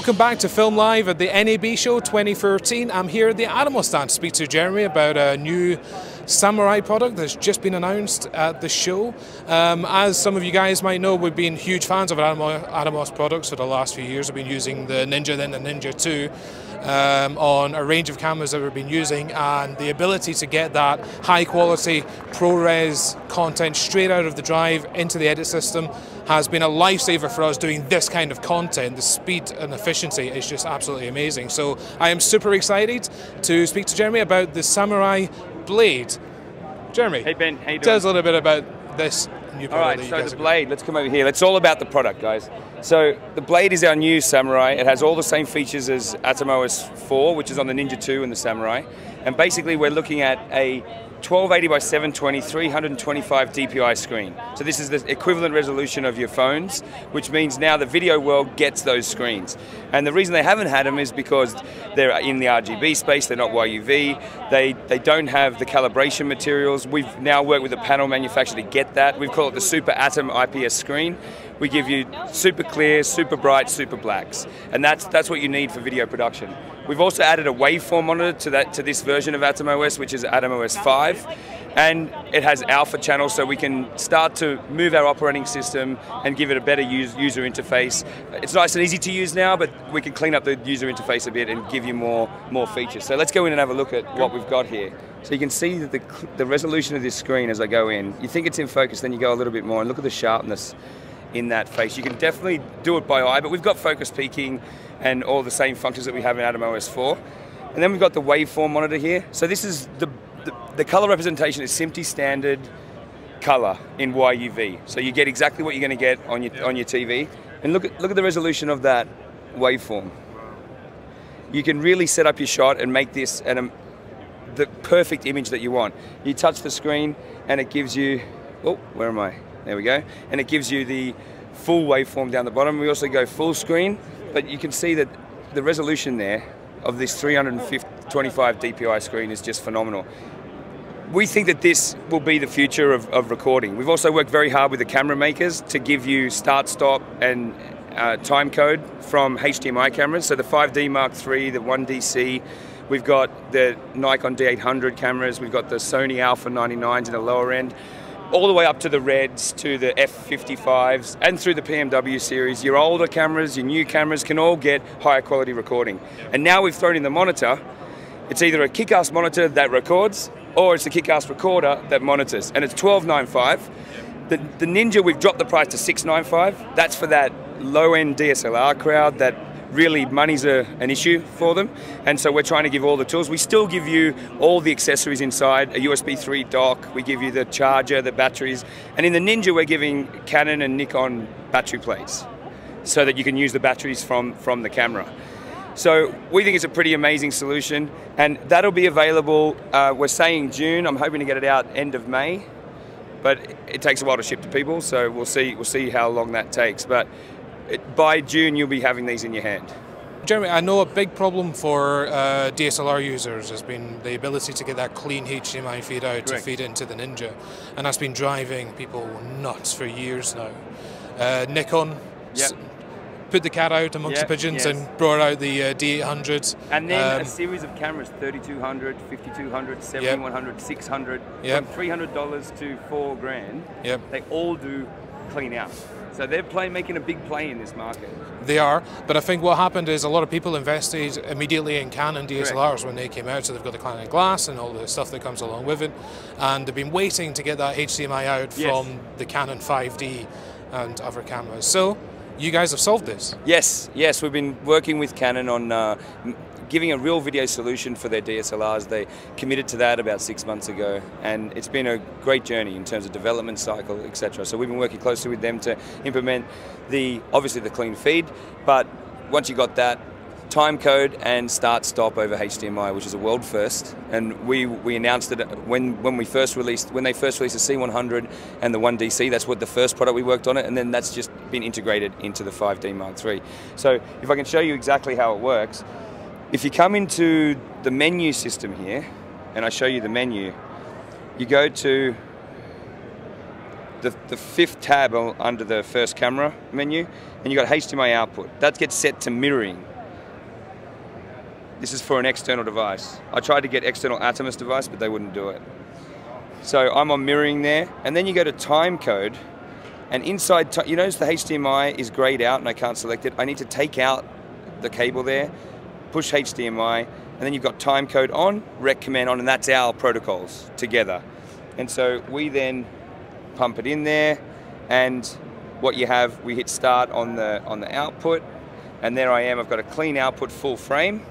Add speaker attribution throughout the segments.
Speaker 1: Welcome back to Film Live at the NAB show 2013. I'm here at the Atomos stand to speak to Jeromy about a new Samurai product that's just been announced at the show. As some of you guys might know, we've been huge fans of Atomos products for the last few years. We've been using the Ninja, then the Ninja 2 on a range of cameras that we've been using, and the ability to get that high quality ProRes content straight out of the drive into the edit system has been a lifesaver for us doing this kind of content. The speed and efficiency is just absolutely amazing. So I am super excited to speak to Jeromy about the Samurai Blade. Jeromy,
Speaker 2: hey Ben, how you doing?
Speaker 1: Tell us a little bit about this new product.
Speaker 2: All right, so the Blade, let's come over here. It's all about the product, guys. So the Blade is our new Samurai. It has all the same features as Atomos 4, which is on the Ninja 2 and the Samurai. And basically we're looking at a 1280 by 720, 325 DPI screen. So this is the equivalent resolution of your phones, which means now the video world gets those screens. And the reason they haven't had them is because they're in the RGB space, they're not YUV, they don't have the calibration materials. We've now worked with a panel manufacturer to get that. We've called it the Super Atom IPS screen. We give you super clear, super bright, super blacks. And that's what you need for video production. We've also added a waveform monitor to this version of Atomos, which is Atomos 5. And it has alpha channels, so we can start to move our operating system and give it a better user interface. It's nice and easy to use now, but we can clean up the user interface a bit and give you more features. So let's go in and have a look at what we've got here. So you can see that the resolution of this screen as I go in, you think it's in focus, then you go a little bit more and look at the sharpness in that face. You can definitely do it by eye, but we've got focus peaking and all the same functions that we have in Atomos 4. And then we've got the waveform monitor here. So this is the color representation is simply standard color in YUV. So you get exactly what you're going to get on your TV. And look at the resolution of that waveform. You can really set up your shot and make this the perfect image that you want. You touch the screen and it gives you, oh, where am I? There we go. And it gives you the full waveform down the bottom. We also go full screen, but you can see that the resolution there of this 325 DPI screen is just phenomenal. We think that this will be the future of recording. We've also worked very hard with the camera makers to give you start, stop, and time code from HDMI cameras. So the 5D Mark III, the 1DC, we've got the Nikon D800 cameras, we've got the Sony Alpha 99s in the lower end, all the way up to the Reds, to the F55s, and through the PMW series. Your older cameras, your new cameras can all get higher quality recording. And now we've thrown in the monitor. It's either a kick-ass monitor that records, or it's a kick-ass recorder that monitors. And it's $12.95. The Ninja, we've dropped the price to $6.95. That's for that low-end DSLR crowd that really money's an issue for them, and so we're trying to give all the tools. We still give you all the accessories inside, a USB 3 dock, we give you the charger, the batteries, and in the Ninja we're giving Canon and Nikon battery plates so that you can use the batteries from the camera. So we think it's a pretty amazing solution, and that'll be available, we're saying June. I'm hoping to get it out end of May, but it takes a while to ship to people, so we'll see how long that takes. But by June, you'll be having these in your hand.
Speaker 1: Jeromy, I know a big problem for DSLR users has been the ability to get that clean HDMI feed out to feed into the Ninja, and that's been driving people nuts for years now. Nikon put the cat out amongst the pigeons and brought out the D800.
Speaker 2: And then a series of cameras, 3200, 5200, 7100, 600, from $300 to $4 grand. They all do clean out. So they're making a big play in this market. They
Speaker 1: are, but I think what happened is a lot of people invested immediately in Canon DSLRs when they came out, so they've got the Canon glass and all the stuff that comes along with it, and they've been waiting to get that HDMI out from the Canon 5D and other cameras. So you guys have solved this. Yes,
Speaker 2: we've been working with Canon on giving a real video solution for their DSLRs. They committed to that about 6 months ago, and it's been a great journey in terms of development cycle, etc. So we've been working closely with them to implement obviously the clean feed, but once you got that, time code and start stop over HDMI, which is a world first. And we announced it when they first released the C100 and the 1DC. That's what the first product we worked on it, and then that's just been integrated into the 5D Mark III. So if I can show you exactly how it works. If you come into the menu system here, and I show you the menu, you go to the fifth tab under the first camera menu, and you've got HDMI output. That gets set to mirroring. This is for an external device. I tried to get external Atomos device, but they wouldn't do it. So I'm on mirroring there, and then you go to time code, and inside, you notice the HDMI is grayed out and I can't select it. I need to take out the cable there, push HDMI, and then you've got time code on, rec command on, and that's our protocols together. And so we then pump it in there, and what you have, we hit start on the output, and there I am, I've got a clean output full frame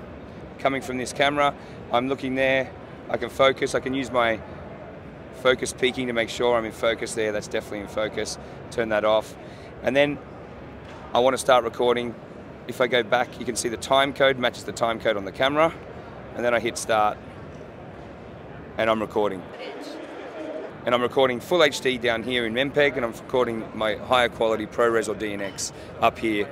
Speaker 2: coming from this camera. I'm looking there, I can focus, I can use my focus peaking to make sure I'm in focus there, that's definitely in focus, turn that off. And then I want to start recording. If I go back, you can see the time code matches the time code on the camera, and then I hit start, and I'm recording. And I'm recording full HD down here in MPEG, and I'm recording my higher quality ProRes or DNX up here.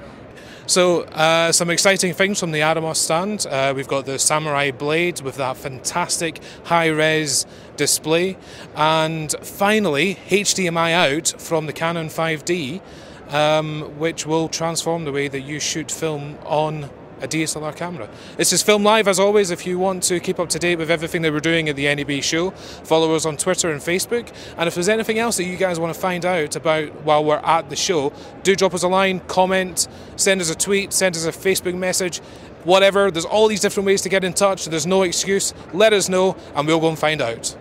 Speaker 1: So some exciting things from the Atomos stand. We've got the Samurai blade with that fantastic high-res display, and finally HDMI out from the Canon 5D, which will transform the way that you shoot film on a DSLR camera. This is Film Live, as always. If you want to keep up to date with everything that we're doing at the NAB show, follow us on Twitter and Facebook. And if there's anything else that you guys want to find out about while we're at the show, do drop us a line, comment, send us a tweet, send us a Facebook message, whatever. There's all these different ways to get in touch. There's no excuse. Let us know and we'll go and find out.